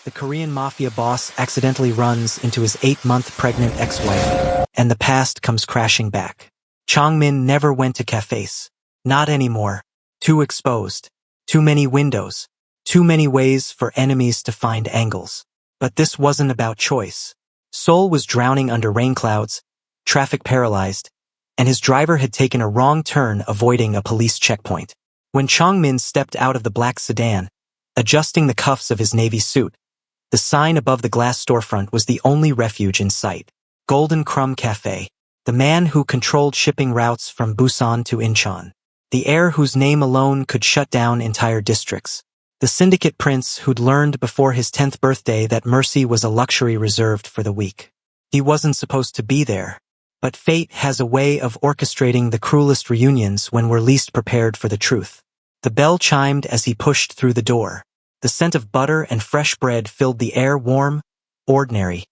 The Korean Mafia boss accidentally runs into his 8-month pregnant ex-wife, and the past comes crashing back. Chongmin never went to cafes. Not anymore. Too exposed. Too many windows. Too many ways for enemies to find angles. But this wasn't about choice. Seoul was drowning under rain clouds, traffic paralyzed, and his driver had taken a wrong turn avoiding a police checkpoint. When Chongmin stepped out of the black sedan, adjusting the cuffs of his navy suit, the sign above the glass storefront was the only refuge in sight. Golden Crumb Cafe. The man who controlled shipping routes from Busan to Incheon. The heir whose name alone could shut down entire districts. The syndicate prince who'd learned before his 10th birthday that mercy was a luxury reserved for the weak. He wasn't supposed to be there. But fate has a way of orchestrating the cruelest reunions when we're least prepared for the truth. The bell chimed as he pushed through the door. The scent of butter and fresh bread filled the air, warm, ordinary,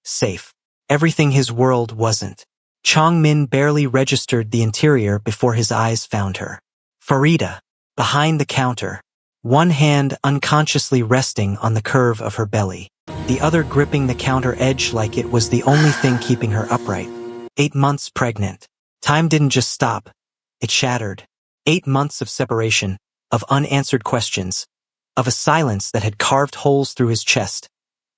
safe. Everything his world wasn't. Chongmin barely registered the interior before his eyes found her. Farida, behind the counter, one hand unconsciously resting on the curve of her belly, the other gripping the counter edge like it was the only thing keeping her upright. 8 months pregnant. Time didn't just stop. It shattered. 8 months of separation, of unanswered questions, of a silence that had carved holes through his chest,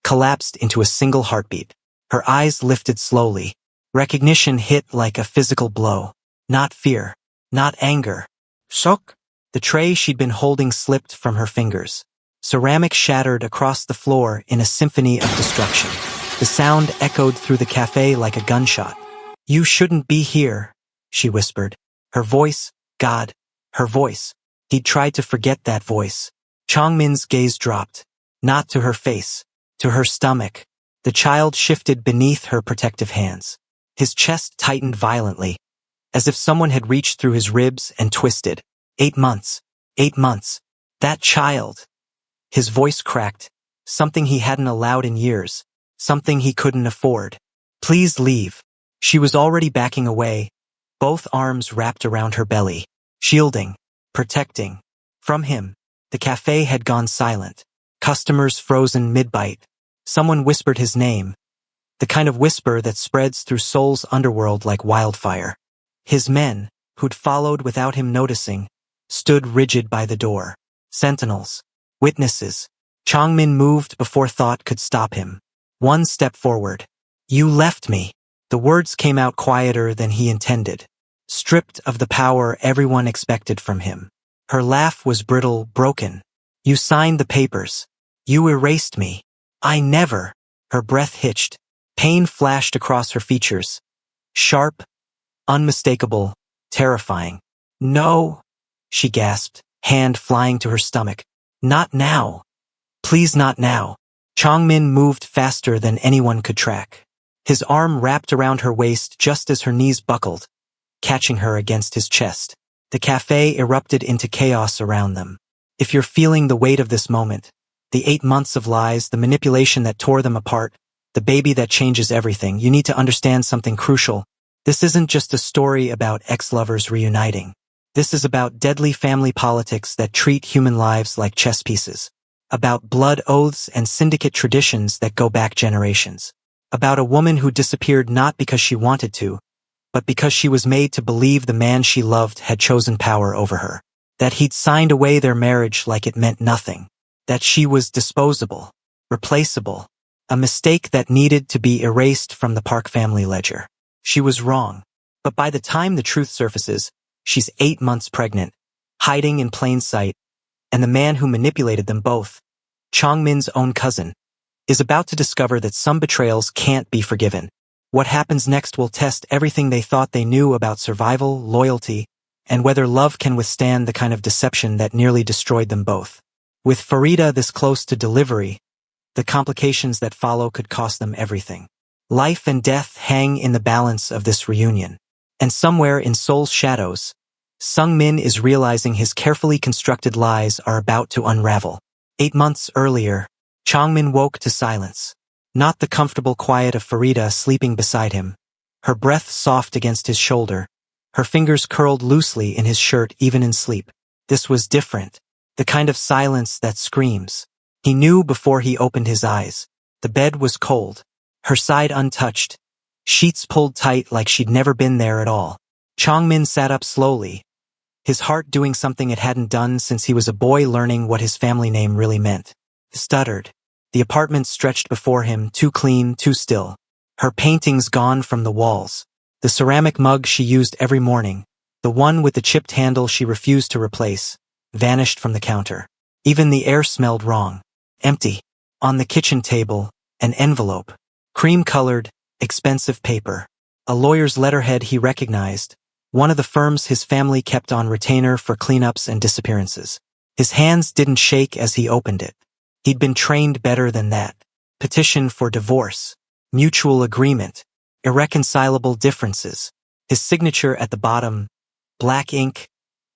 collapsed into a single heartbeat. Her eyes lifted slowly. Recognition hit like a physical blow. Not fear. Not anger. Shock. The tray she'd been holding slipped from her fingers. Ceramic shattered across the floor in a symphony of destruction. The sound echoed through the cafe like a gunshot. "You shouldn't be here," she whispered. Her voice, God, her voice. He'd tried to forget that voice. Chongmin's gaze dropped. Not to her face. To her stomach. The child shifted beneath her protective hands. His chest tightened violently, as if someone had reached through his ribs and twisted. 8 months. 8 months. That child. His voice cracked. Something he hadn't allowed in years. Something he couldn't afford. "Please leave." She was already backing away, both arms wrapped around her belly, shielding, protecting. From him, the cafe had gone silent. Customers frozen mid-bite. Someone whispered his name, the kind of whisper that spreads through Seoul's underworld like wildfire. His men, who'd followed without him noticing, stood rigid by the door. Sentinels. Witnesses. Chongmin moved before thought could stop him. One step forward. "You left me." The words came out quieter than he intended, stripped of the power everyone expected from him. Her laugh was brittle, broken. "You signed the papers. You erased me." "I never." Her breath hitched. Pain flashed across her features. Sharp, unmistakable, terrifying. "No," she gasped, hand flying to her stomach. "Not now. Please not now." Chongmin moved faster than anyone could track. His arm wrapped around her waist just as her knees buckled, catching her against his chest. The cafe erupted into chaos around them. If you're feeling the weight of this moment, the 8 months of lies, the manipulation that tore them apart, the baby that changes everything, you need to understand something crucial. This isn't just a story about ex-lovers reuniting. This is about deadly family politics that treat human lives like chess pieces. About blood oaths and syndicate traditions that go back generations. About a woman who disappeared not because she wanted to, but because she was made to believe the man she loved had chosen power over her. That he'd signed away their marriage like it meant nothing. That she was disposable, replaceable, a mistake that needed to be erased from the Park family ledger. She was wrong. But by the time the truth surfaces, she's 8 months pregnant, hiding in plain sight, and the man who manipulated them both, Chongmin's own cousin, is about to discover that some betrayals can't be forgiven. What happens next will test everything they thought they knew about survival, loyalty, and whether love can withstand the kind of deception that nearly destroyed them both. With Farida this close to delivery, the complications that follow could cost them everything. Life and death hang in the balance of this reunion. And somewhere in Seoul's shadows, Sung-min is realizing his carefully constructed lies are about to unravel. 8 months earlier, Chongmin woke to silence. Not the comfortable quiet of Farida sleeping beside him. Her breath soft against his shoulder. Her fingers curled loosely in his shirt even in sleep. This was different. The kind of silence that screams. He knew before he opened his eyes. The bed was cold, her side untouched, sheets pulled tight like she'd never been there at all. Chongmin sat up slowly, his heart doing something it hadn't done since he was a boy learning what his family name really meant. He stuttered. The apartment stretched before him, too clean, too still. Her paintings gone from the walls. The ceramic mug she used every morning, the one with the chipped handle she refused to replace, vanished from the counter. Even the air smelled wrong. Empty. On the kitchen table, an envelope. Cream-colored, expensive paper. A lawyer's letterhead he recognized, one of the firms his family kept on retainer for cleanups and disappearances. His hands didn't shake as he opened it. He'd been trained better than that. Petition for divorce. Mutual agreement. Irreconcilable differences. His signature at the bottom, black ink,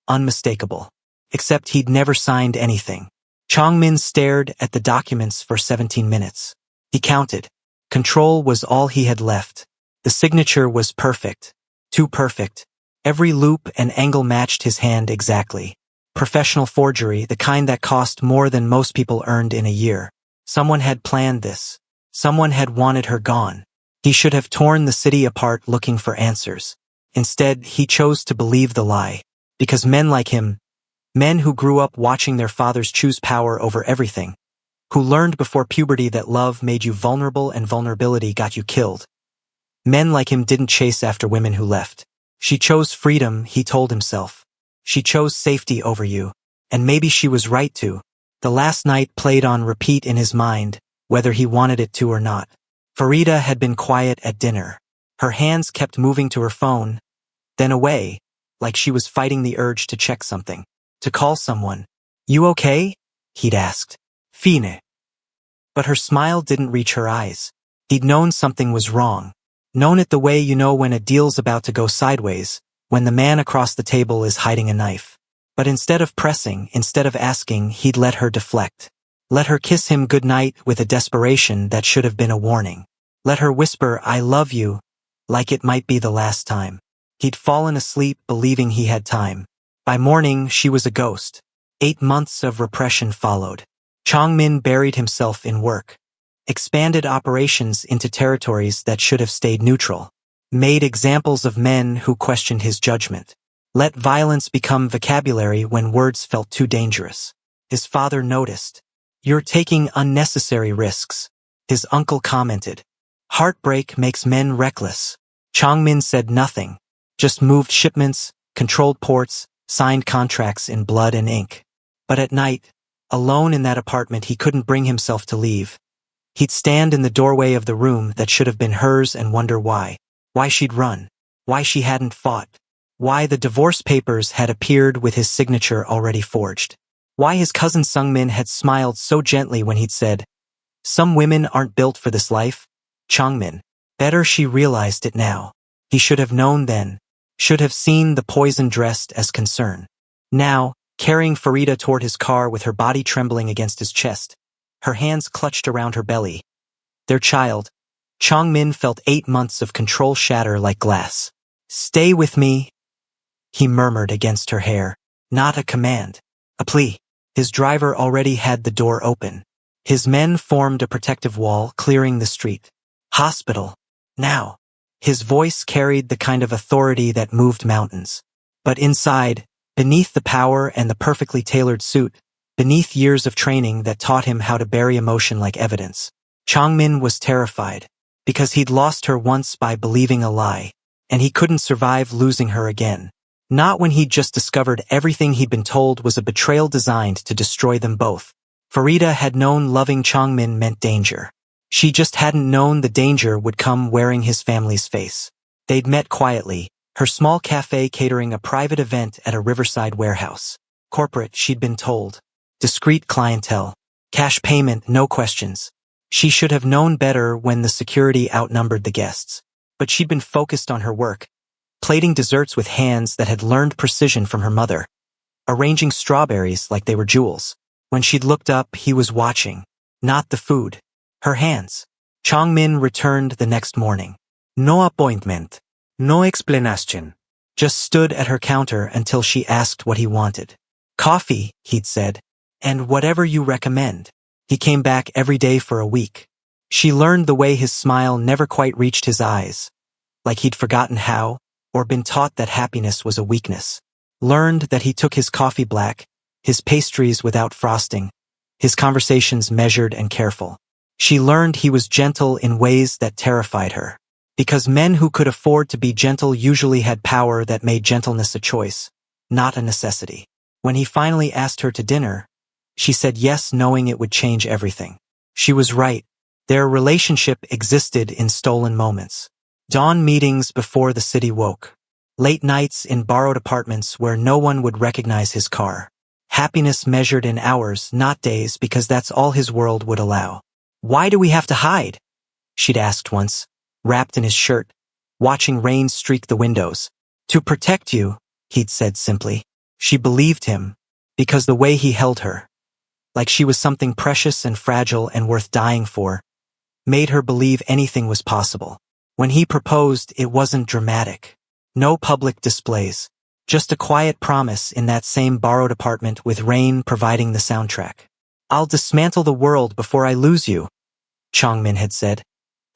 unmistakable. Except he'd never signed anything. Chongmin stared at the documents for 17 minutes. He counted. Control was all he had left. The signature was perfect. Too perfect. Every loop and angle matched his hand exactly. Professional forgery, the kind that cost more than most people earned in a year. Someone had planned this. Someone had wanted her gone. He should have torn the city apart looking for answers. Instead, he chose to believe the lie. Because men like him, men who grew up watching their fathers choose power over everything, who learned before puberty that love made you vulnerable and vulnerability got you killed. Men like him didn't chase after women who left. She chose freedom, he told himself. She chose safety over you. And maybe she was right to. The last night played on repeat in his mind, whether he wanted it to or not. Farida had been quiet at dinner. Her hands kept moving to her phone, then away, like she was fighting the urge to check something. To call someone. You okay? He'd asked. Fine. But her smile didn't reach her eyes. He'd known something was wrong. Known it the way you know when a deal's about to go sideways, when the man across the table is hiding a knife. But instead of pressing, instead of asking, he'd let her deflect. Let her kiss him goodnight with a desperation that should have been a warning. Let her whisper, I love you, like it might be the last time. He'd fallen asleep believing he had time. By morning, she was a ghost. 8 months of repression followed. Chongmin buried himself in work. Expanded operations into territories that should have stayed neutral. Made examples of men who questioned his judgment. Let violence become vocabulary when words felt too dangerous. His father noticed. You're taking unnecessary risks. His uncle commented. Heartbreak makes men reckless. Chongmin said nothing. Just moved shipments, controlled ports, signed contracts in blood and ink. But at night, alone in that apartment he couldn't bring himself to leave. He'd stand in the doorway of the room that should have been hers and wonder why. Why she'd run. Why she hadn't fought. Why the divorce papers had appeared with his signature already forged. Why his cousin Sungmin had smiled so gently when he'd said, Some women aren't built for this life. Chongmin. Better she realized it now. He should have known then. Should have seen the poison dressed as concern. Now, carrying Farida toward his car with her body trembling against his chest, her hands clutched around her belly. Their child. Chongmin felt 8 months of control shatter like glass. Stay with me, he murmured against her hair. Not a command. A plea. His driver already had the door open. His men formed a protective wall, clearing the street. Hospital. Now. His voice carried the kind of authority that moved mountains. But inside, beneath the power and the perfectly tailored suit, beneath years of training that taught him how to bury emotion like evidence, Chongmin was terrified, because he'd lost her once by believing a lie, and he couldn't survive losing her again. Not when he'd just discovered everything he'd been told was a betrayal designed to destroy them both. Farida had known loving Chongmin meant danger. She just hadn't known the danger would come wearing his family's face. They'd met quietly, her small cafe catering a private event at a riverside warehouse. Corporate, she'd been told. Discreet clientele. Cash payment, no questions. She should have known better when the security outnumbered the guests. But she'd been focused on her work, plating desserts with hands that had learned precision from her mother, arranging strawberries like they were jewels. When she'd looked up, he was watching. Not the food. Her hands. Chongmin returned the next morning. No appointment. No explanation. Just stood at her counter until she asked what he wanted. Coffee, he'd said. And whatever you recommend. He came back every day for a week. She learned the way his smile never quite reached his eyes, like he'd forgotten how, or been taught that happiness was a weakness. Learned that he took his coffee black, his pastries without frosting, his conversations measured and careful. She learned he was gentle in ways that terrified her. Because men who could afford to be gentle usually had power that made gentleness a choice, not a necessity. When he finally asked her to dinner, she said yes, knowing it would change everything. She was right. Their relationship existed in stolen moments. Dawn meetings before the city woke. Late nights in borrowed apartments where no one would recognize his car. Happiness measured in hours, not days, because that's all his world would allow. "Why do we have to hide?" she'd asked once, wrapped in his shirt, watching rain streak the windows. "To protect you," he'd said simply. She believed him, because the way he held her, like she was something precious and fragile and worth dying for, made her believe anything was possible. When he proposed, it wasn't dramatic. No public displays. Just a quiet promise in that same borrowed apartment with rain providing the soundtrack. "I'll dismantle the world before I lose you," Chongmin had said,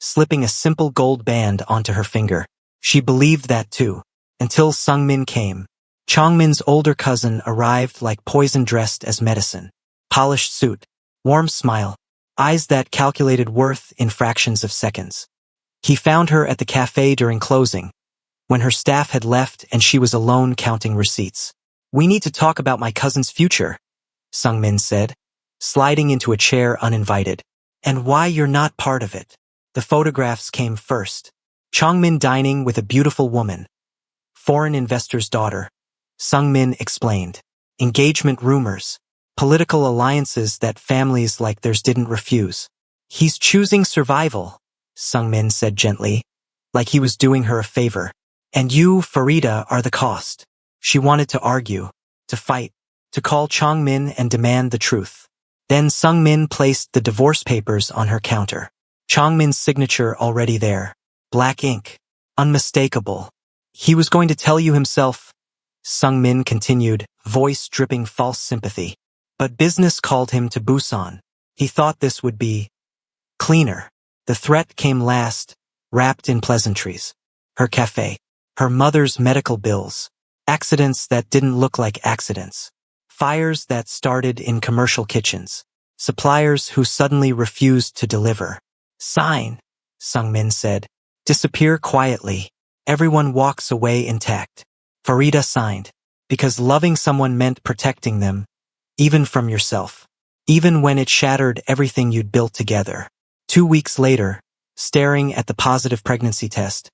slipping a simple gold band onto her finger. She believed that too, until Sungmin came. Chongmin's older cousin arrived like poison dressed as medicine. Polished suit, warm smile, eyes that calculated worth in fractions of seconds. He found her at the cafe during closing, when her staff had left and she was alone counting receipts. "We need to talk about my cousin's future," Sungmin said, sliding into a chair uninvited. "And why you're not part of it." The photographs came first. Chongmin dining with a beautiful woman, foreign investor's daughter. Sungmin explained. Engagement rumors, political alliances that families like theirs didn't refuse. "He's choosing survival," Sungmin said gently, like he was doing her a favor. "And you, Farida, are the cost." She wanted to argue, to fight, to call Chongmin and demand the truth. Then Sungmin placed the divorce papers on her counter. Chongmin's signature already there. Black ink. Unmistakable. "He was going to tell you himself," Sungmin continued, voice dripping false sympathy. "But business called him to Busan. He thought this would be cleaner." The threat came last, wrapped in pleasantries. Her cafe. Her mother's medical bills. Accidents that didn't look like accidents. Fires that started in commercial kitchens. Suppliers who suddenly refused to deliver. "Sign," Sungmin said. "Disappear quietly. Everyone walks away intact." Farida signed, because loving someone meant protecting them, even from yourself, even when it shattered everything you'd built together. 2 weeks later, staring at the positive pregnancy test,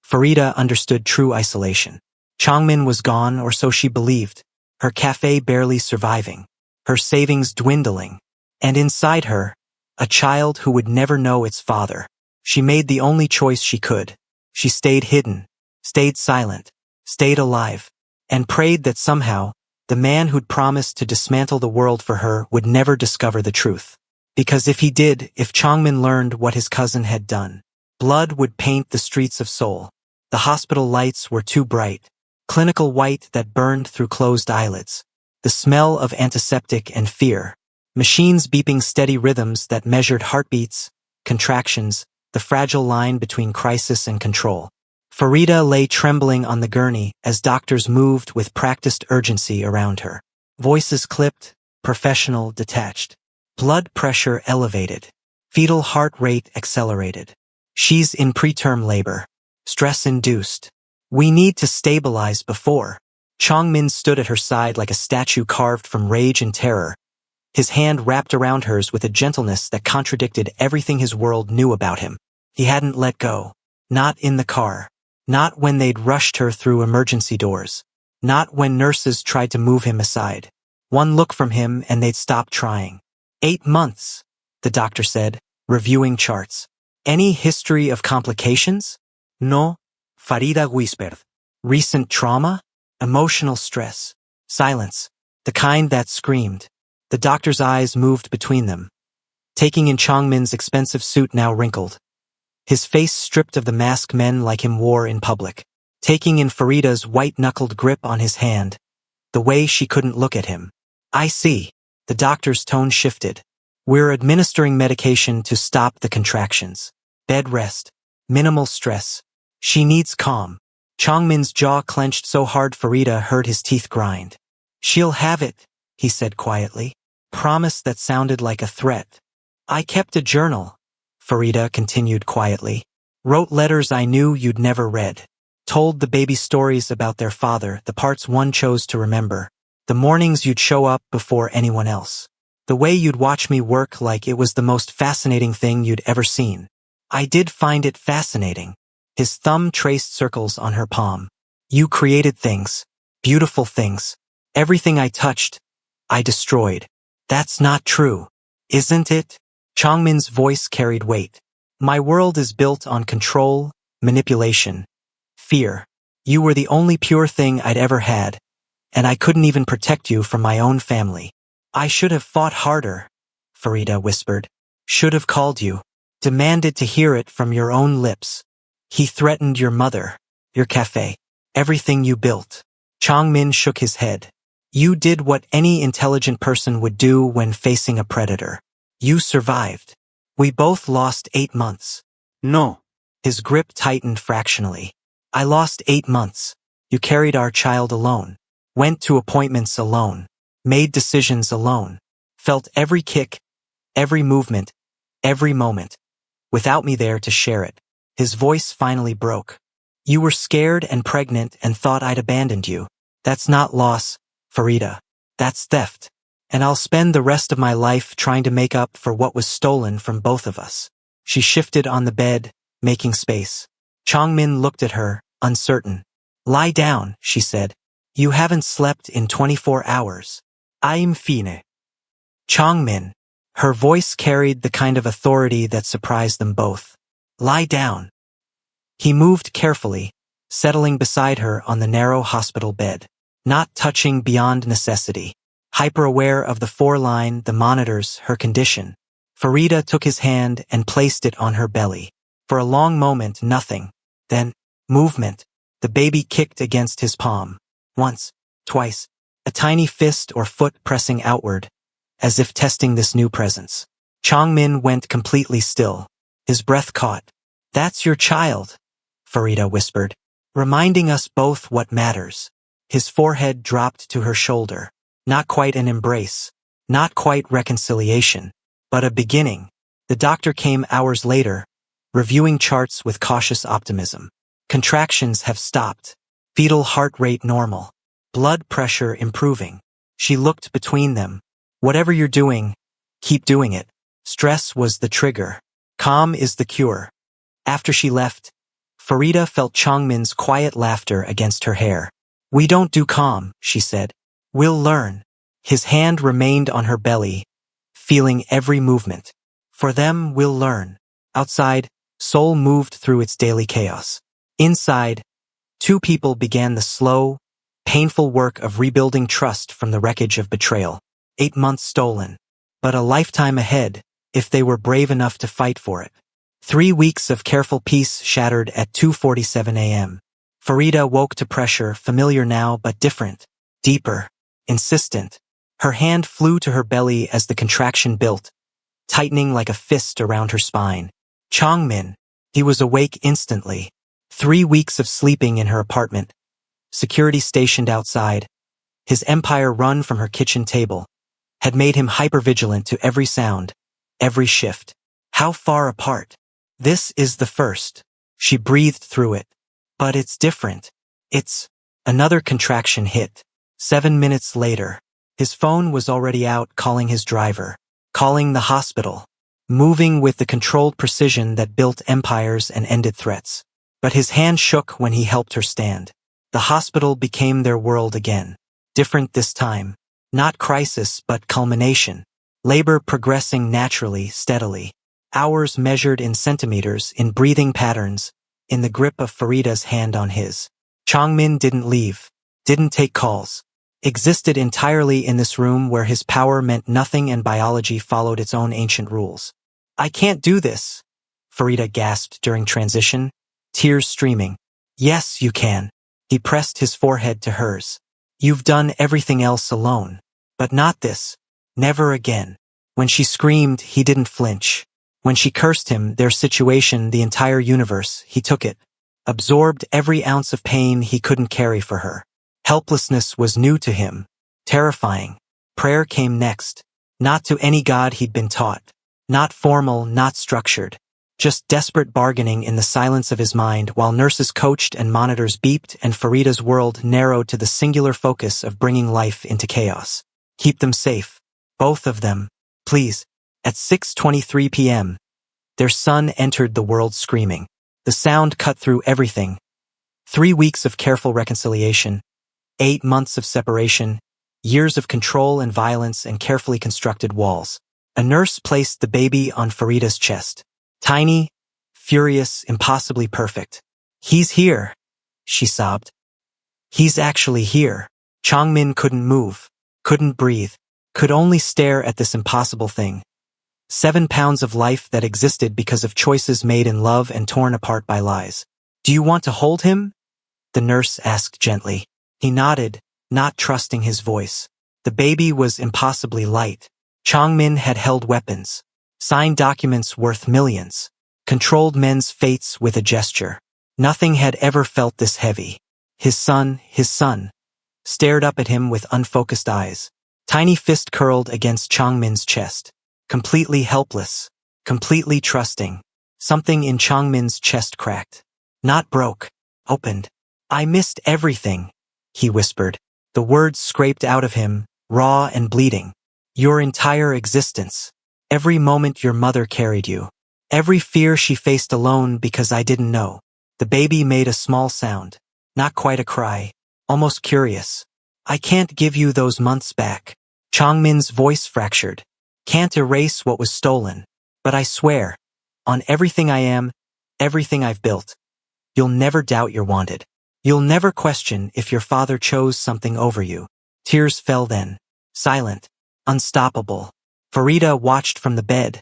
Farida understood true isolation. Chongmin was gone, or so she believed, her cafe barely surviving, her savings dwindling, and inside her, a child who would never know its father. She made the only choice she could. She stayed hidden, stayed silent, stayed alive, and prayed that somehow, the man who'd promised to dismantle the world for her would never discover the truth. Because if he did, if Chongmin learned what his cousin had done, blood would paint the streets of Seoul. The hospital lights were too bright, clinical white that burned through closed eyelids. The smell of antiseptic and fear. Machines beeping steady rhythms that measured heartbeats, contractions, the fragile line between crisis and control. Farida lay trembling on the gurney as doctors moved with practiced urgency around her. Voices clipped, professional, detached. Blood pressure elevated. Fetal heart rate accelerated. "She's in preterm labor. Stress-induced. We need to stabilize before." Chongmin stood at her side like a statue carved from rage and terror, his hand wrapped around hers with a gentleness that contradicted everything his world knew about him. He hadn't let go. Not in the car. Not when they'd rushed her through emergency doors. Not when nurses tried to move him aside. One look from him and they'd stop trying. 8 months, the doctor said, reviewing charts. "Any history of complications?" "No," Farida whispered. "Recent trauma? Emotional stress?" Silence. The kind that screamed. The doctor's eyes moved between them, taking in Chongmin's expensive suit now wrinkled, his face stripped of the mask men like him wore in public, taking in Farida's white-knuckled grip on his hand, the way she couldn't look at him. "I see." The doctor's tone shifted. We're administering medication to stop the contractions. Bed rest. Minimal stress. She needs calm. Chongmin's jaw clenched so hard Farida heard his teeth grind. She'll have it, he said quietly. Promise that sounded like a threat. I kept a journal, Farida continued quietly. Wrote letters I knew you'd never read. Told the baby stories about their father, the parts one chose to remember. The mornings you'd show up before anyone else. The way you'd watch me work like it was the most fascinating thing you'd ever seen. I did find it fascinating. His thumb traced circles on her palm. You created things. Beautiful things. Everything I touched, I destroyed. That's not true, isn't it? Chongmin's voice carried weight. My world is built on control, manipulation, fear. You were the only pure thing I'd ever had, and I couldn't even protect you from my own family. I should have fought harder, Farida whispered. Should have called you. Demanded to hear it from your own lips. He threatened your mother, your cafe, everything you built. Chongmin shook his head. You did what any intelligent person would do when facing a predator. You survived. We both lost 8 months. No. His grip tightened fractionally. I lost 8 months. You carried our child alone. Went to appointments alone. Made decisions alone. Felt every kick, every movement, every moment. Without me there to share it. His voice finally broke. You were scared and pregnant and thought I'd abandoned you. That's not loss, Farida. That's theft. And I'll spend the rest of my life trying to make up for what was stolen from both of us. She shifted on the bed, making space. Chongmin looked at her, uncertain. Lie down, she said. You haven't slept in 24 hours. I'm fine. Chongmin. Her voice carried the kind of authority that surprised them both. Lie down. He moved carefully, settling beside her on the narrow hospital bed. Not touching beyond necessity. Hyper-aware of the 4-line, the monitors, her condition. Farida took his hand and placed it on her belly. For a long moment, nothing. Then, movement. The baby kicked against his palm. Once, twice. A tiny fist or foot pressing outward, as if testing this new presence. Chongmin went completely still. His breath caught. That's your child, Farida whispered, reminding us both what matters. His forehead dropped to her shoulder. Not quite an embrace. Not quite reconciliation. But a beginning. The doctor came hours later, reviewing charts with cautious optimism. Contractions have stopped. Fetal heart rate normal. Blood pressure improving. She looked between them. Whatever you're doing, keep doing it. Stress was the trigger. Calm is the cure. After she left, Farida felt Chongmin's quiet laughter against her hair. We don't do calm, she said. We'll learn. His hand remained on her belly, feeling every movement. For them, we'll learn. Outside, Seoul moved through its daily chaos. Inside, 2 people began the slow, painful work of rebuilding trust from the wreckage of betrayal. 8 months stolen. But a lifetime ahead, if they were brave enough to fight for it. 3 weeks of careful peace shattered at 2:47 a.m. Farida woke to pressure, familiar now but different, deeper, insistent. Her hand flew to her belly as the contraction built, tightening like a fist around her spine. Chongmin. He was awake instantly. 3 weeks of sleeping in her apartment. Security stationed outside. His empire run from her kitchen table. Had made him hypervigilant to every sound, every shift. How far apart? This is the first. She breathed through it. But it's different. It's... Another contraction hit. 7 minutes later. His phone was already out calling his driver. Calling the hospital. Moving with the controlled precision that built empires and ended threats. But his hand shook when he helped her stand. The hospital became their world again. Different this time. Not crisis, but culmination. Labor progressing naturally, steadily. Hours measured in centimeters, in breathing patterns, in the grip of Farida's hand on his. Chongmin didn't leave. Didn't take calls. Existed entirely in this room where his power meant nothing and biology followed its own ancient rules. I can't do this, Farida gasped during transition, tears streaming. Yes, you can. He pressed his forehead to hers. You've done everything else alone. But not this. Never again. When she screamed, he didn't flinch. When she cursed him, their situation, the entire universe, he took it. Absorbed every ounce of pain he couldn't carry for her. Helplessness was new to him. Terrifying. Prayer came next. Not to any god he'd been taught. Not formal, not structured. Just desperate bargaining in the silence of his mind while nurses coached and monitors beeped and Farida's world narrowed to the singular focus of bringing life into chaos. Keep them safe. Both of them. Please. At 6:23 p.m., their son entered the world screaming. The sound cut through everything. 3 weeks of careful reconciliation, 8 months of separation, years of control and violence and carefully constructed walls. A nurse placed the baby on Farida's chest. Tiny, furious, impossibly perfect. He's here, she sobbed. He's actually here. Changmin couldn't move, couldn't breathe, could only stare at this impossible thing. 7 pounds of life that existed because of choices made in love and torn apart by lies. Do you want to hold him? The nurse asked gently. He nodded, not trusting his voice. The baby was impossibly light. Changmin had held weapons, signed documents worth millions, controlled men's fates with a gesture. Nothing had ever felt this heavy. His son, stared up at him with unfocused eyes. Tiny fist curled against Changmin's chest. Completely helpless, completely trusting. Something in Changmin's chest cracked. Not broke, opened. I missed everything, he whispered. The words scraped out of him, raw and bleeding. Your entire existence. Every moment your mother carried you. Every fear she faced alone because I didn't know. The baby made a small sound. Not quite a cry. Almost curious. I can't give you those months back. Changmin's voice fractured. Can't erase what was stolen. But I swear, on everything I am, everything I've built, you'll never doubt you're wanted. You'll never question if your father chose something over you. Tears fell then. Silent. Unstoppable. Farida watched from the bed,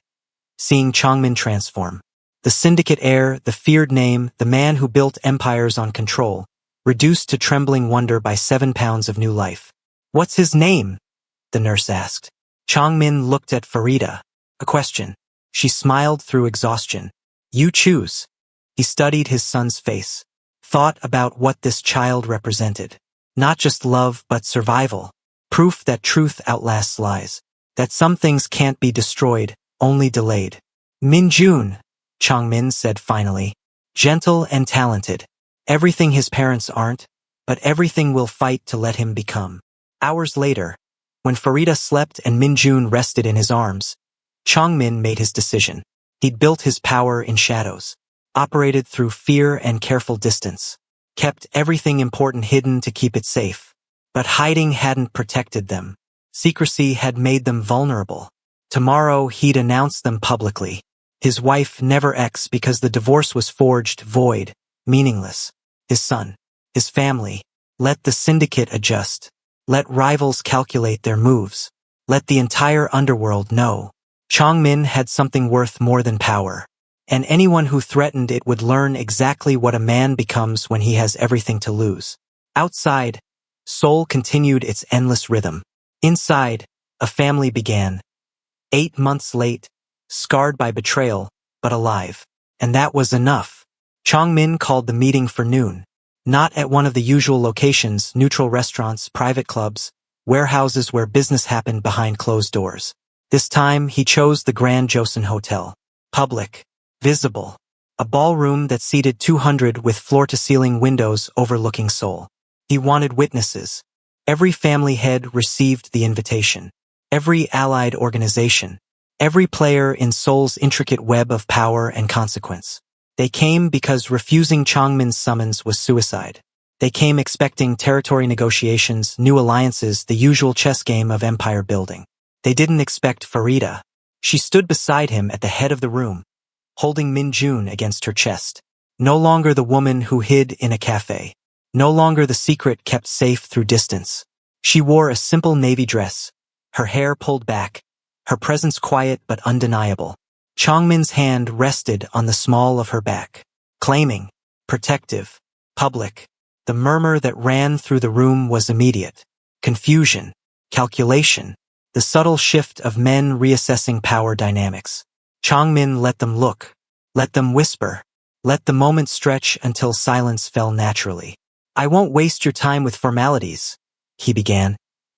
seeing Changmin transform. The syndicate heir, the feared name, the man who built empires on control, reduced to trembling wonder by 7 pounds of new life. What's his name? The nurse asked. Changmin looked at Farida. A question. She smiled through exhaustion. You choose. He studied his son's face. Thought about what this child represented. Not just love, but survival. Proof that truth outlasts lies. That some things can't be destroyed, only delayed. Minjun, Changmin said finally. Gentle and talented. Everything his parents aren't, but everything will fight to let him become. Hours later, when Farida slept and Minjun rested in his arms, Changmin made his decision. He'd built his power in shadows, operated through fear and careful distance, kept everything important hidden to keep it safe. But hiding hadn't protected them. Secrecy had made them vulnerable. Tomorrow he'd announce them publicly. His wife never ex because the divorce was forged, void, meaningless. His son, his family. Let the syndicate adjust. Let rivals calculate their moves. Let the entire underworld know. Changmin had something worth more than power. And anyone who threatened it would learn exactly what a man becomes when he has everything to lose. Outside, Seoul continued its endless rhythm. Inside, a family began. 8 months late, scarred by betrayal, but alive. And that was enough. Changmin called the meeting for noon. Not at one of the usual locations, neutral restaurants, private clubs, warehouses where business happened behind closed doors. This time, he chose the Grand Joseon Hotel. Public. Visible. A ballroom that seated 200 with floor-to-ceiling windows overlooking Seoul. He wanted witnesses. Every family head received the invitation. Every allied organization. Every player in Seoul's intricate web of power and consequence. They came because refusing Changmin's summons was suicide. They came expecting territory negotiations, new alliances, the usual chess game of empire building. They didn't expect Farida. She stood beside him at the head of the room, holding Minjun against her chest. No longer the woman who hid in a cafe. No longer the secret kept safe through distance. She wore a simple navy dress, her hair pulled back, her presence quiet but undeniable. Changmin's hand rested on the small of her back, claiming, protective, public. The murmur that ran through the room was immediate. Confusion, calculation. the subtle shift of men reassessing power dynamics. Changmin let them look, let them whisper, let the moment stretch until silence fell naturally. I won't waste your time with formalities, he began,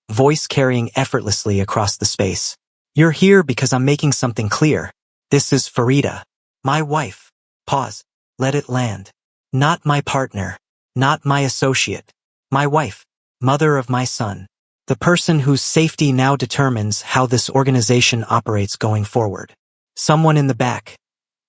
voice carrying effortlessly across the space. You're here because I'm making something clear. This is Farida, my wife. Pause. Let it land. Not my partner, not my associate. My wife, mother of my son. The person whose safety now determines how this organization operates going forward. Someone in the back,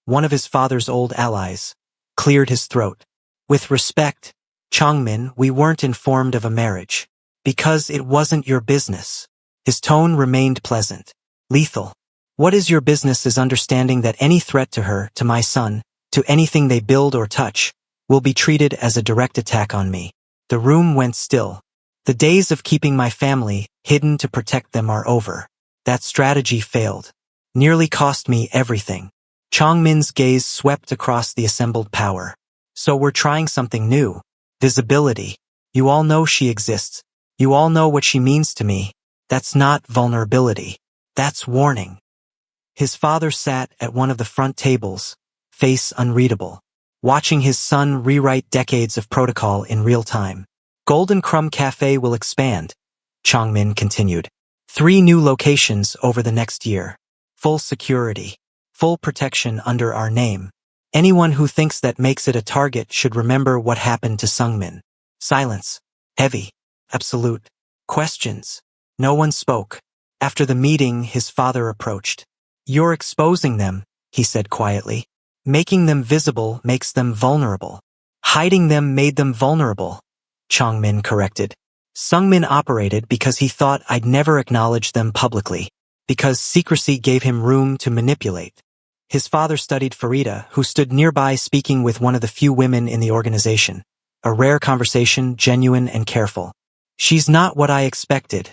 one of his father's old allies, cleared his throat. With respect, Changmin, we weren't informed of a marriage. Because it wasn't your business. His tone remained pleasant. Lethal. What is your business is understanding that any threat to her, to my son, to anything they build or touch, will be treated as a direct attack on me. The room went still. The days of keeping my family hidden to protect them are over. That strategy failed. Nearly cost me everything. Changmin's gaze swept across the assembled power. So we're trying something new. Visibility. You all know she exists. You all know what she means to me. That's not vulnerability. That's warning. His father sat at one of the front tables, face unreadable, watching his son rewrite decades of protocol in real time. Golden Crumb Cafe will expand, Changmin continued. 3 new locations over the next year. Full security. Full protection under our name. Anyone who thinks that makes it a target should remember what happened to Sungmin. Silence. Heavy. Absolute. Questions. No one spoke. After the meeting, his father approached. You're exposing them, he said quietly. Making them visible makes them vulnerable. Hiding them made them vulnerable, Changmin corrected. Sungmin operated because he thought I'd never acknowledge them publicly, because secrecy gave him room to manipulate. His father studied Farida, who stood nearby speaking with one of the few women in the organization. A rare conversation, genuine and careful. She's not what I expected,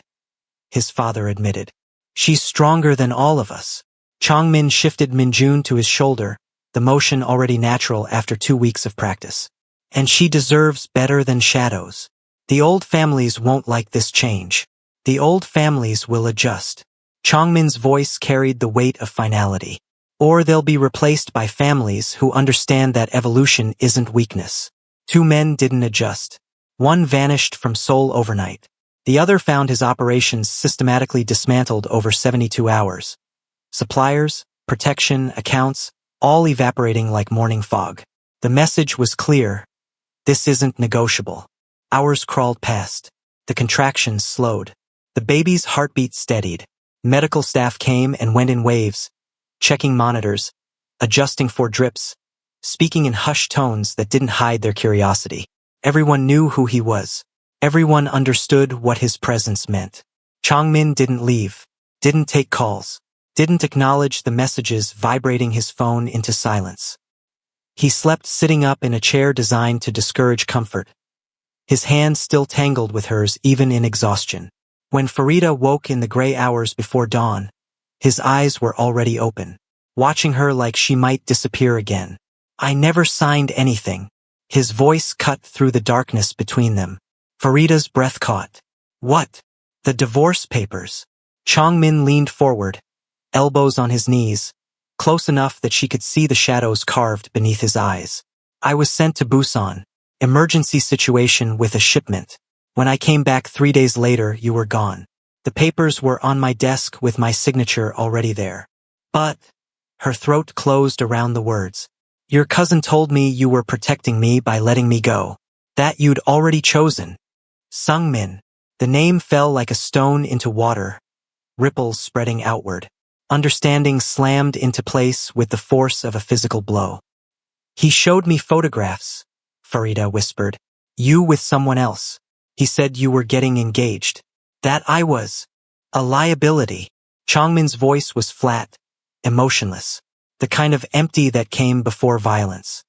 his father admitted. She's stronger than all of us. Changmin shifted Minjun to his shoulder, the motion already natural after 2 weeks of practice. And she deserves better than shadows. The old families won't like this change. The old families will adjust. Changmin's voice carried the weight of finality. Or they'll be replaced by families who understand that evolution isn't weakness. 2 men didn't adjust. One vanished from Seoul overnight. The other found his operations systematically dismantled over 72 hours. Suppliers, protection, accounts, all evaporating like morning fog. The message was clear. This isn't negotiable. Hours crawled past. The contractions slowed. The baby's heartbeat steadied. Medical staff came and went in waves, checking monitors, adjusting for drips, speaking in hushed tones that didn't hide their curiosity. Everyone knew who he was. Everyone understood what his presence meant. Changmin didn't leave, didn't take calls, didn't acknowledge the messages vibrating his phone into silence. He slept sitting up in a chair designed to discourage comfort, his hands still tangled with hers even in exhaustion. When Farida woke in the gray hours before dawn, his eyes were already open, watching her like she might disappear again. I never signed anything. His voice cut through the darkness between them. Farida's breath caught. What? The divorce papers. Changmin leaned forward, elbows on his knees, close enough that she could see the shadows carved beneath his eyes. I was sent to Busan. Emergency situation with a shipment. When I came back 3 days later, you were gone. The papers were on my desk with my signature already there. But, her throat closed around the words. Your cousin told me you were protecting me by letting me go. That you'd already chosen. Sungmin. The name fell like a stone into water, ripples spreading outward. Understanding slammed into place with the force of a physical blow. He showed me photographs, Farida whispered. You with someone else. He said you were getting engaged. That I was a liability. Changmin's voice was flat, emotionless, the kind of empty that came before violence.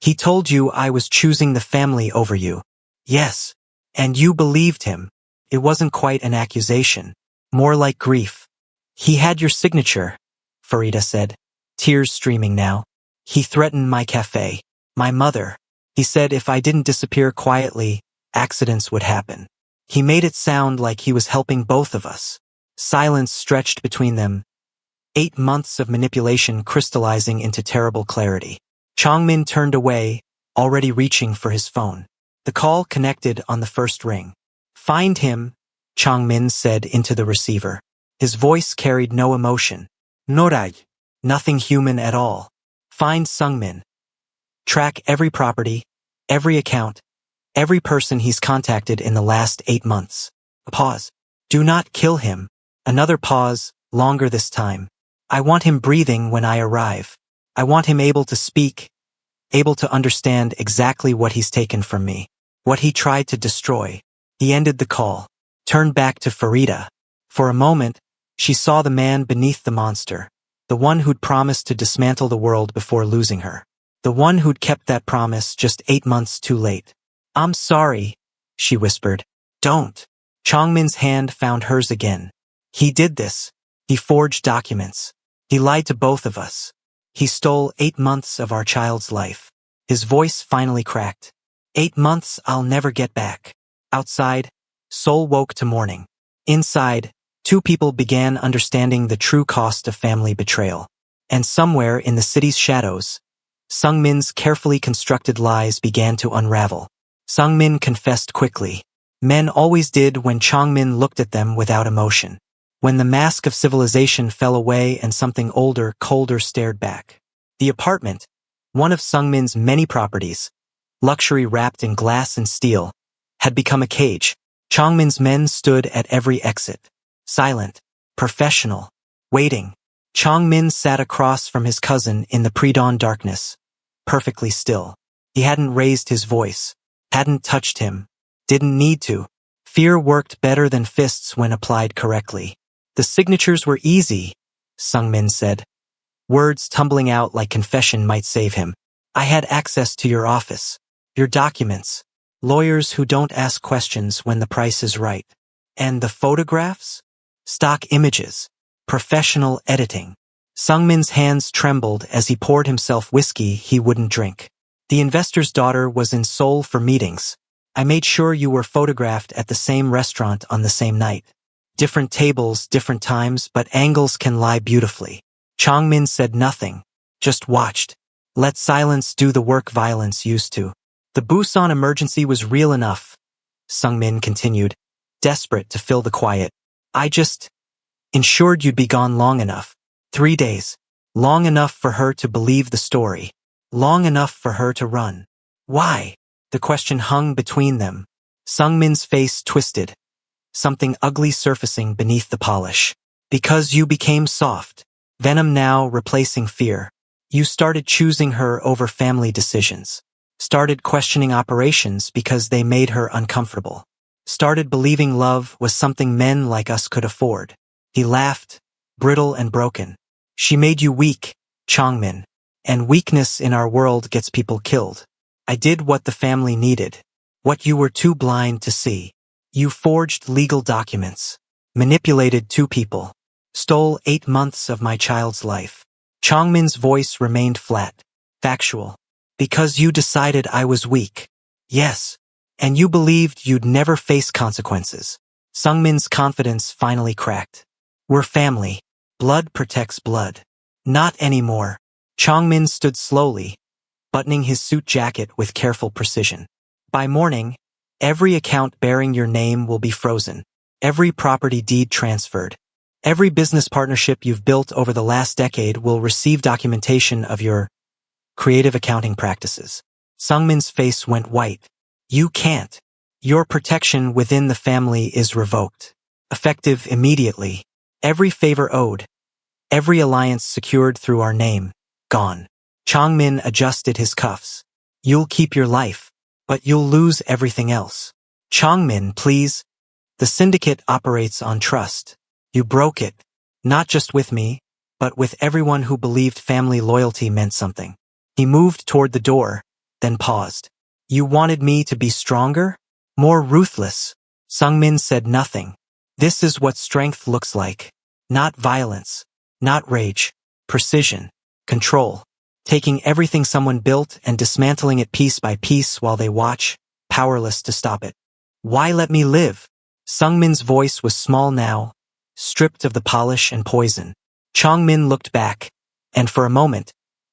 He told you I was choosing the family over you. Yes. And you believed him. It wasn't quite an accusation, more like grief. He had your signature, Farida said, tears streaming now. He threatened my cafe, my mother. He said if I didn't disappear quietly, accidents would happen. He made it sound like he was helping both of us. Silence stretched between them, 8 months of manipulation crystallizing into terrible clarity. Changmin turned away, already reaching for his phone. The call connected on the first ring. "Find him," Changmin said into the receiver. His voice carried no emotion. "Norai." Nothing human at all. "Find Sungmin. Track every property, every account, every person he's contacted in the last 8 months. A pause. "Do not kill him." Another pause, longer this time. "I want him breathing when I arrive. I want him able to speak, able to understand exactly what he's taken from me, what he tried to destroy." He ended the call, turned back to Farida. For a moment, she saw the man beneath the monster, the one who'd promised to dismantle the world before losing her. The one who'd kept that promise just 8 months too late. "I'm sorry," she whispered. "Don't." Changmin's hand found hers again. "He did this. He forged documents. He lied to both of us. He stole 8 months of our child's life." His voice finally cracked. 8 months I'll never get back." Outside, Seoul woke to morning. Inside, two people began understanding the true cost of family betrayal. And somewhere in the city's shadows, Sungmin's carefully constructed lies began to unravel. Sungmin confessed quickly. Men always did when Changmin looked at them without emotion. When the mask of civilization fell away and something older, colder stared back. The apartment, one of Sungmin's many properties, luxury wrapped in glass and steel, had become a cage. Changmin's men stood at every exit. Silent, professional, waiting. Changmin sat across from his cousin in the pre-dawn darkness, perfectly still. He hadn't raised his voice, hadn't touched him, didn't need to. Fear worked better than fists when applied correctly. "The signatures were easy," Sungmin said. Words tumbling out like confession might save him. "I had access to your office, your documents, lawyers who don't ask questions when the price is right. And the photographs? Stock images, professional editing." Sungmin's hands trembled as he poured himself whiskey he wouldn't drink. "The investor's daughter was in Seoul for meetings. I made sure you were photographed at the same restaurant on the same night. Different tables, different times, but angles can lie beautifully." Changmin said nothing, just watched. Let silence do the work violence used to. "The Busan emergency was real enough," Sungmin continued, desperate to fill the quiet. "I just ensured you'd be gone long enough. 3 days. Long enough for her to believe the story. Long enough for her to run." "Why?" The question hung between them. Sungmin's face twisted, something ugly surfacing beneath the polish. "Because you became soft. Venom now replacing fear. You started choosing her over family decisions. Started questioning operations because they made her uncomfortable. Started believing love was something men like us could afford." He laughed, brittle and broken. "She made you weak, Changmin. And weakness in our world gets people killed. I did what the family needed, what you were too blind to see. You forged legal documents, manipulated 2 people, stole 8 months of my child's life." Changmin's voice remained flat, factual. "Because you decided I was weak. Yes. And you believed you'd never face consequences." Sungmin's confidence finally cracked. "We're family. Blood protects blood." "Not anymore." Changmin stood slowly, buttoning his suit jacket with careful precision. "By morning, every account bearing your name will be frozen. Every property deed transferred. Every business partnership you've built over the last decade will receive documentation of your creative accounting practices." Sungmin's face went white. "You can't. Your protection within the family is revoked. Effective immediately. Every favor owed, every alliance secured through our name, gone." Changmin adjusted his cuffs. "You'll keep your life, but you'll lose everything else." "Changmin, please. The syndicate operates on trust. You broke it, not just with me, but with everyone who believed family loyalty meant something." He moved toward the door, then paused. "You wanted me to be stronger? More ruthless?" Sungmin said nothing. "This is what strength looks like. Not violence, not rage, precision, control. Taking everything someone built and dismantling it piece by piece while they watch, powerless to stop it." "Why let me live?" Sungmin's voice was small now, stripped of the polish and poison. Chongmin looked back, and for a moment,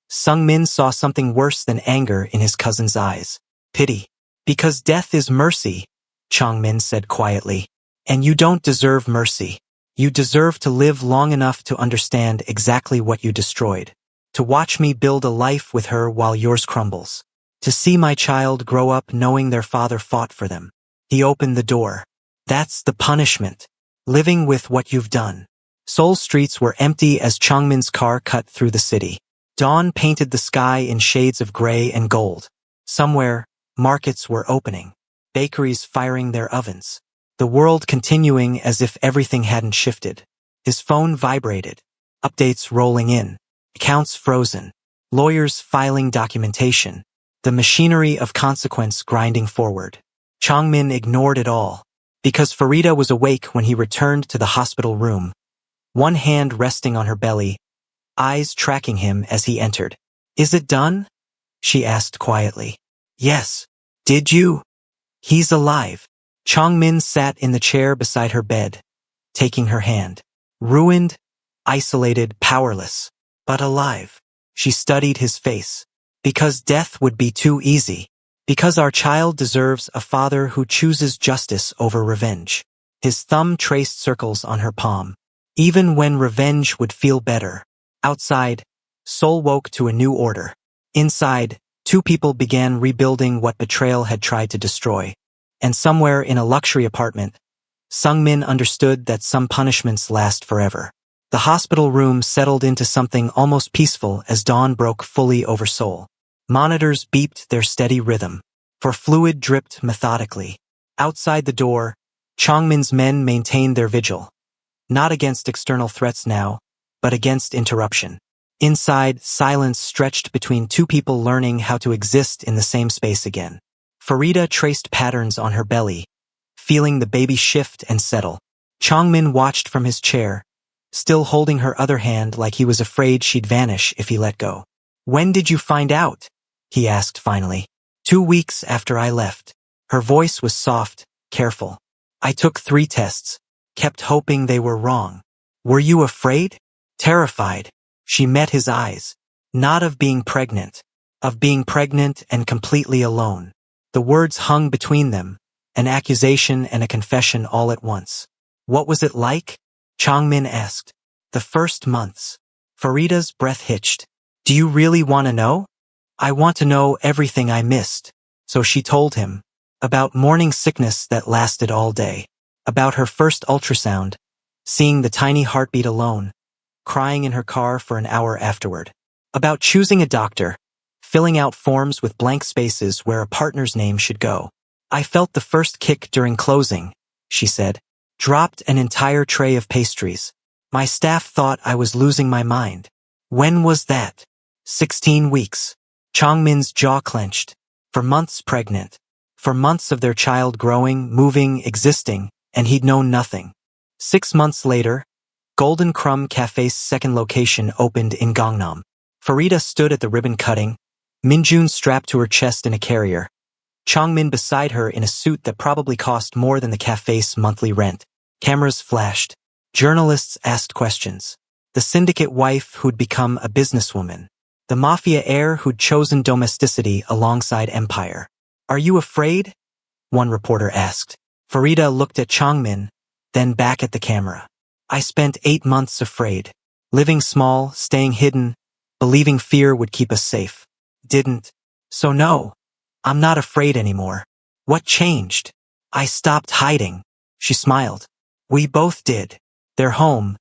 Sungmin saw something worse than anger in his cousin's eyes. Pity. Because death is mercy, Chongmin said quietly. And you don't deserve mercy. You deserve to live long enough to understand exactly what you destroyed. To watch me build a life with her while yours crumbles. To see my child grow up knowing their father fought for them. He opened the door. That's the punishment. Living with what you've done. Seoul's streets were empty as Chongmin's car cut through the city. Dawn painted the sky in shades of gray and gold. Somewhere, markets were opening. Bakeries firing their ovens. The world continuing as if everything hadn't shifted. His phone vibrated. Updates rolling in. Accounts frozen. Lawyers filing documentation. The machinery of consequence grinding forward. Chongmin ignored it all. Because Farida was awake when he returned to the hospital room. One hand resting on her belly, eyes tracking him as he entered. Is it done? She asked quietly. Yes. Did you? He's alive. Chongmin sat in the chair beside her bed, taking her hand. Ruined, isolated, powerless, but alive. She studied his face. Because death would be too easy. Because our child deserves a father who chooses justice over revenge. His thumb traced circles on her palm. Even when revenge would feel better. Outside, Seoul woke to a new order. Inside, two people began rebuilding what betrayal had tried to destroy. And somewhere in a luxury apartment, Sungmin understood that some punishments last forever. The hospital room settled into something almost peaceful as dawn broke fully over Seoul. Monitors beeped their steady rhythm, for fluid dripped methodically. Outside the door, Chongmin's men maintained their vigil. Not against external threats now, but against interruption. Inside, silence stretched between two people learning how to exist in the same space again. Farida traced patterns on her belly, feeling the baby shift and settle. Chongmin watched from his chair, still holding her other hand like he was afraid she'd vanish if he let go. When did you find out? He asked finally. 2 weeks after I left. Her voice was soft, careful. I took 3 tests, kept hoping they were wrong. Were you afraid? Terrified. She met his eyes. Not of being pregnant. Of being pregnant and completely alone. The words hung between them, an accusation and a confession all at once. What was it like? Chongmin asked. The first months. Farida's breath hitched. Do you really want to know? I want to know everything I missed. So she told him. About morning sickness that lasted all day. About her first ultrasound. Seeing the tiny heartbeat alone. Crying in her car for an hour afterward. About choosing a doctor. Filling out forms with blank spaces where a partner's name should go. I felt the first kick during closing, she said. Dropped an entire tray of pastries. My staff thought I was losing my mind. When was that? 16 weeks. Chongmin's jaw clenched. For months pregnant. For months of their child growing, moving, existing, and he'd known nothing. 6 months later, Golden Crumb Cafe's second location opened in Gangnam. Farida stood at the ribbon cutting, Minjun strapped to her chest in a carrier. Chongmin beside her in a suit that probably cost more than the cafe's monthly rent. Cameras flashed. Journalists asked questions. The syndicate wife who'd become a businesswoman. The Mafia heir who'd chosen domesticity alongside empire. Are you afraid? One reporter asked. Farida looked at Chongmin, then back at the camera. I spent 8 months afraid. Living small, staying hidden, believing fear would keep us safe. Didn't. So no, I'm not afraid anymore. What changed? I stopped hiding. She smiled. We both did. Their home,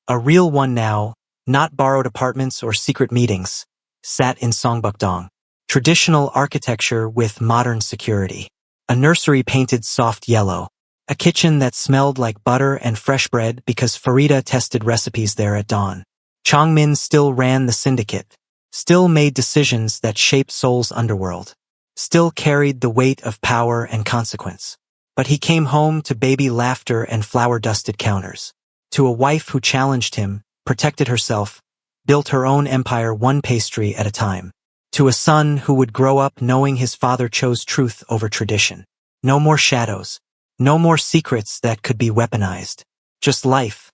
a real one now, not borrowed apartments or secret meetings, sat in Songbukdong. Traditional architecture with modern security. A nursery painted soft yellow. A kitchen that smelled like butter and fresh bread because Farida tested recipes there at dawn. Chongmin still ran the syndicate. Still made decisions that shaped Seoul's underworld. Still carried the weight of power and consequence. But he came home to baby laughter and flour-dusted counters. To a wife who challenged him, protected herself, built her own empire one pastry at a time. To a son who would grow up knowing his father chose truth over tradition. No more shadows. No more secrets that could be weaponized. Just life.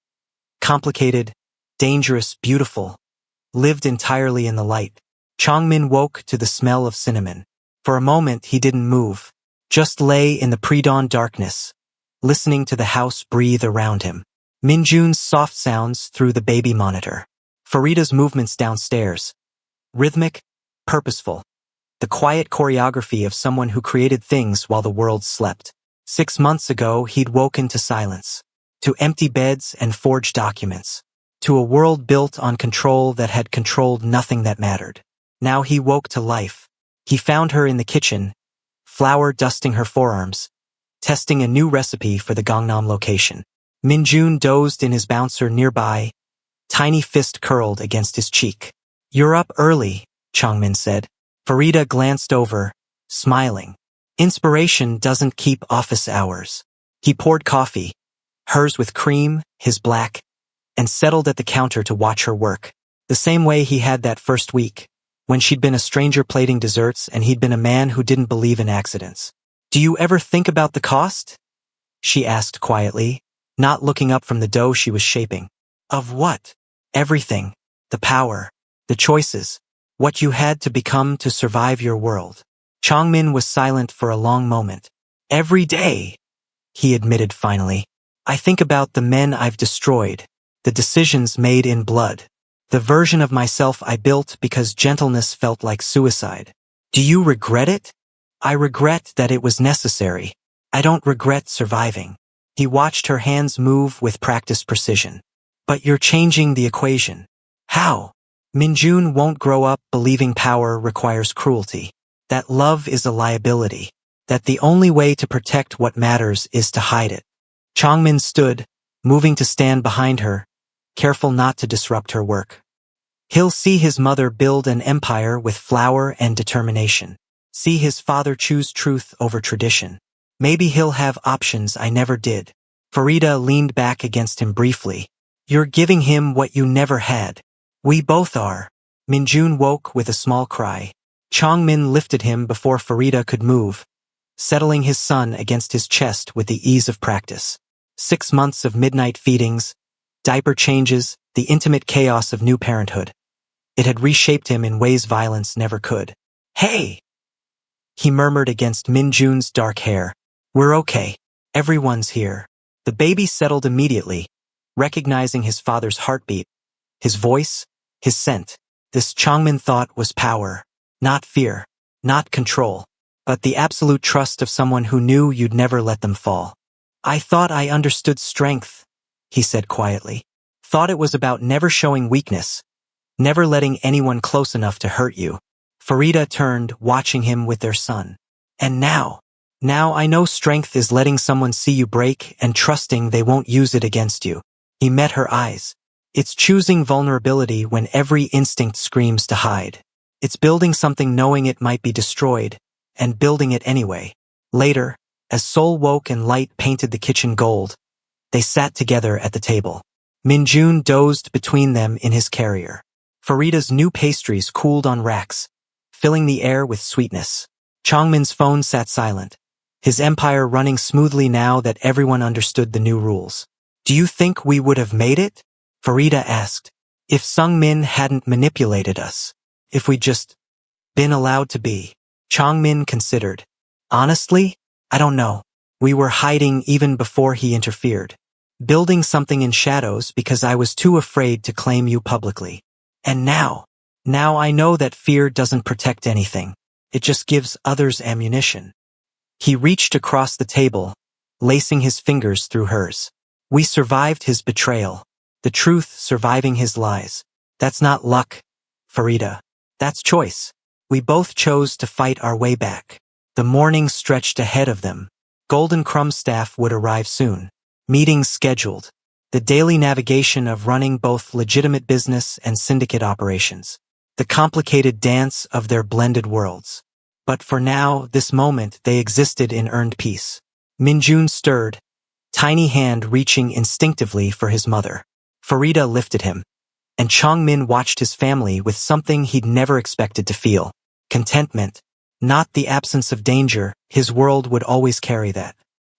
Complicated, dangerous, beautiful, lived entirely in the light. Chongmin woke to the smell of cinnamon. For a moment he didn't move, just lay in the pre-dawn darkness, listening to the house breathe around him. Minjun's soft sounds through the baby monitor. Farida's movements downstairs. Rhythmic, purposeful. The quiet choreography of someone who created things while the world slept. 6 months ago he'd woken to silence, to empty beds and forged documents, to a world built on control that had controlled nothing that mattered. Now he woke to life. He found her in the kitchen, flour dusting her forearms, testing a new recipe for the Gangnam location. Minjun dozed in his bouncer nearby, tiny fist curled against his cheek. "You're up early," Chongmin said. Farida glanced over, smiling. Inspiration doesn't keep office hours. He poured coffee, hers with cream, his black, and settled at the counter to watch her work. The same way he had that first week, when she'd been a stranger plating desserts and he'd been a man who didn't believe in accidents. "Do you ever think about the cost?" she asked quietly, not looking up from the dough she was shaping. "Of what?" "Everything. The power. The choices. What you had to become to survive your world." Chongmin was silent for a long moment. "Every day," he admitted finally. "I think about the men I've destroyed, the decisions made in blood, the version of myself I built because gentleness felt like suicide. Do you regret it?" "I regret that it was necessary. I don't regret surviving." He watched her hands move with practiced precision. "But you're changing the equation." "How?" "Minjun won't grow up believing power requires cruelty, that love is a liability, that the only way to protect what matters is to hide it." Chongmin stood, moving to stand behind her, careful not to disrupt her work. "He'll see his mother build an empire with flour and determination. See his father choose truth over tradition. Maybe he'll have options I never did." Farida leaned back against him briefly. "You're giving him what you never had." "We both are." Minjun woke with a small cry. Chongmin lifted him before Farida could move, settling his son against his chest with the ease of practice. 6 months of midnight feedings, diaper changes, the intimate chaos of new parenthood. It had reshaped him in ways violence never could. "Hey!" he murmured against Minjun's dark hair. "We're okay. Everyone's here." The baby settled immediately, recognizing his father's heartbeat, his voice, his scent. This Chongmin thought was power, not fear, not control, but the absolute trust of someone who knew you'd never let them fall. "I thought I understood strength," he said quietly. "Thought it was about never showing weakness, never letting anyone close enough to hurt you." Farida turned, watching him with their son. "And now I know strength is letting someone see you break and trusting they won't use it against you." He met her eyes. "It's choosing vulnerability when every instinct screams to hide. It's building something knowing it might be destroyed, and building it anyway." Later, as Seoul woke and light painted the kitchen gold, they sat together at the table. Minjun dozed between them in his carrier. Farida's new pastries cooled on racks, filling the air with sweetness. Chongmin's phone sat silent, his empire running smoothly now that everyone understood the new rules. "Do you think we would have made it?" Farida asked. "If Sungmin hadn't manipulated us? If we'd just been allowed to be?" Chongmin considered. "Honestly, I don't know. We were hiding even before he interfered. Building something in shadows because I was too afraid to claim you publicly. And now I know that fear doesn't protect anything. It just gives others ammunition." He reached across the table, lacing his fingers through hers. "We survived his betrayal. The truth surviving his lies. That's not luck, Farida. That's choice. We both chose to fight our way back." The morning stretched ahead of them. Golden Crumb staff would arrive soon. Meetings scheduled. The daily navigation of running both legitimate business and syndicate operations. The complicated dance of their blended worlds. But for now, this moment, they existed in earned peace. Minjun stirred, tiny hand reaching instinctively for his mother. Farida lifted him, and Chongmin watched his family with something he'd never expected to feel. Contentment. Not the absence of danger, his world would always carry that.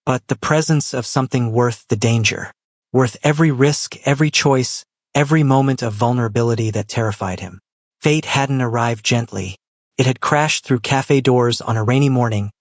But the presence of something worth the danger. worth every risk, every choice, every moment of vulnerability that terrified him. Fate hadn't arrived gently. It had crashed through cafe doors on a rainy morning,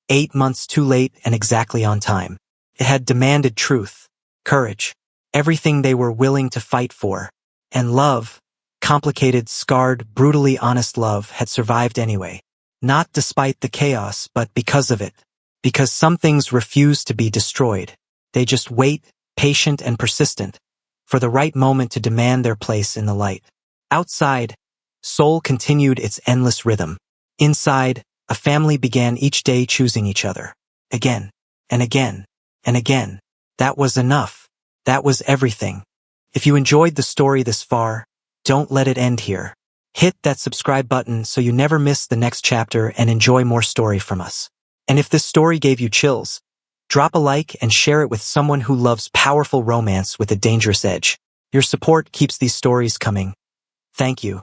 8 months too late and exactly on time. It had demanded truth, courage, everything they were willing to fight for. And love, complicated, scarred, brutally honest love, had survived anyway. Not despite the chaos, but because of it. Because some things refuse to be destroyed. They just wait, patient and persistent, for the right moment to demand their place in the light. Outside, Seoul continued its endless rhythm. Inside, a family began each day choosing each other. Again, and again, and again. That was enough. That was everything. If you enjoyed the story this far, don't let it end here. Hit that subscribe button so you never miss the next chapter and enjoy more story from us. And if this story gave you chills, drop a like and share it with someone who loves powerful romance with a dangerous edge. Your support keeps these stories coming. Thank you.